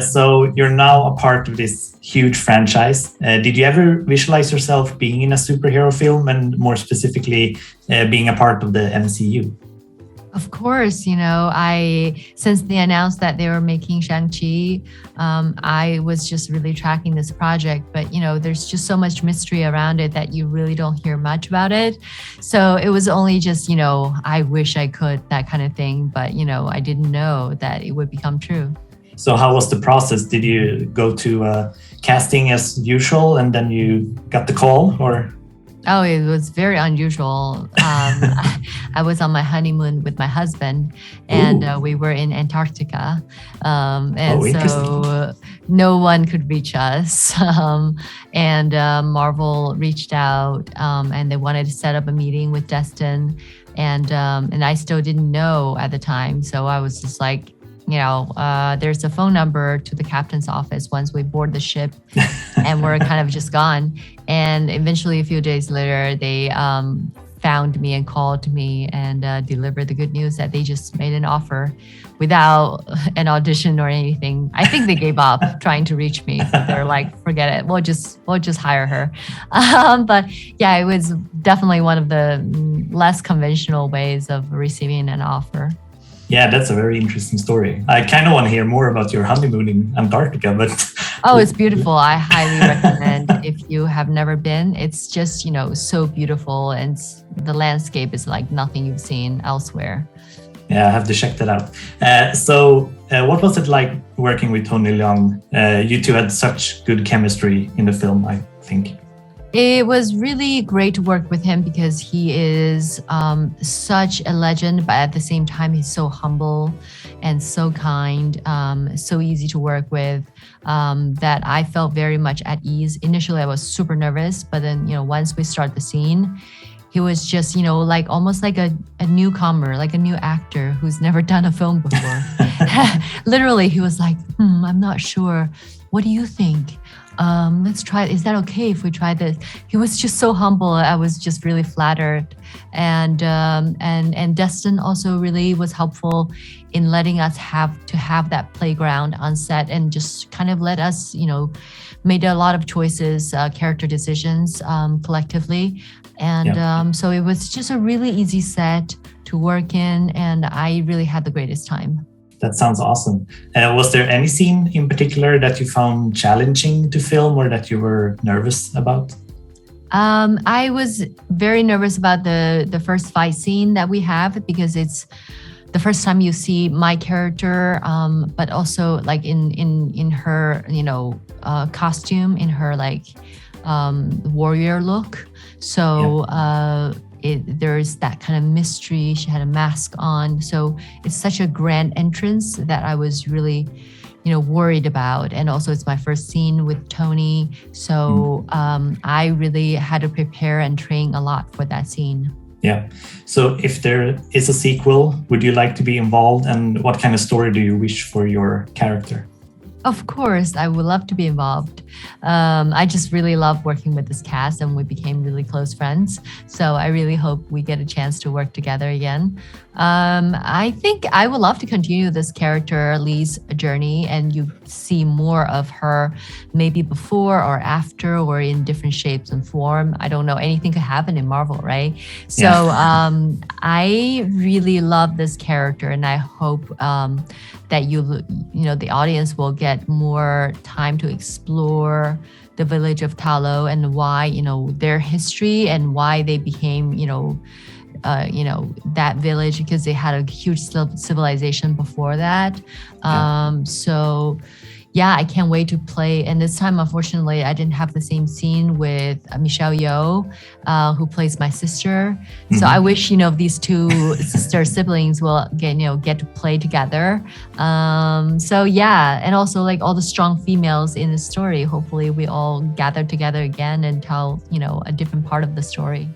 So you're now a part of this huge franchise. Did you ever visualize yourself being in a superhero film and more specifically being a part of the MCU? Of course, I since they announced that they were making Shang-Chi, I was just really tracking this project. But there's just so much mystery around it that you really don't hear much about it. So it was only just, I wish I could, that kind of thing. But I didn't know that it would become true. So how was the process? Did you go to casting as usual and then you got the call, or? Oh, it was very unusual. I was on my honeymoon with my husband, and we were in Antarctica. So no one could reach us. And Marvel reached out, and they wanted to set up a meeting with Destin. And I still didn't know at the time. So I was just like, there's a phone number to the captain's office once we board the ship, and we're kind of just gone. And eventually, a few days later, they found me and called me and delivered the good news that they just made an offer without an audition or anything. I think they gave up trying to reach me. So they're like, forget it. We'll just hire her. But yeah, it was definitely one of the less conventional ways of receiving an offer. Yeah, that's a very interesting story. I kind of want to hear more about your honeymoon in Antarctica, but... Oh, it's beautiful. I highly recommend if you have never been. It's just, so beautiful, and the landscape is like nothing you've seen elsewhere. Yeah, I have to check that out. What was it like working with Tony Leung? You two had such good chemistry in the film, I think. It was really great to work with him because he is such a legend, but at the same time, he's so humble and so kind, so easy to work with, that I felt very much at ease. Initially, I was super nervous, but then, once we start the scene, he was just, like almost like a newcomer, like a new actor who's never done a film before. Literally, he was like, I'm not sure. What do you think? Let's try. Is that okay if we try this? He was just so humble. I was just really flattered, and Destin also really was helpful in letting us have that playground on set and just kind of let us, made a lot of choices, character decisions collectively, and so it was just a really easy set to work in, and I really had the greatest time. That sounds awesome. Was there any scene in particular that you found challenging to film or that you were nervous about? I was very nervous about the first fight scene that we have because it's the first time you see my character, but also like in her, costume, in her like warrior look. So there's that kind of mystery. She had a mask on, so it's such a grand entrance that I was really, worried about. And also, it's my first scene with Tony, so I really had to prepare and train a lot for that scene. Yeah. So, if there is a sequel, would you like to be involved, and what kind of story do you wish for your character? Of course, I would love to be involved. I just really love working with this cast, and we became really close friends. So I really hope we get a chance to work together again. I think I would love to continue this character Lee's journey, and you see more of her maybe before or after or in different shapes and form. I don't know, anything could happen in Marvel, right? So I really love this character, and I hope that the audience will get more time to explore the village of Talo and why, their history and why they became, that village, because they had a huge civilization before that. So yeah, I can't wait to play. And this time, unfortunately, I didn't have the same scene with Michelle Yeoh, who plays my sister. So I wish, these two sister siblings will get to play together. So yeah, and also like all the strong females in the story. Hopefully, we all gather together again and tell, a different part of the story.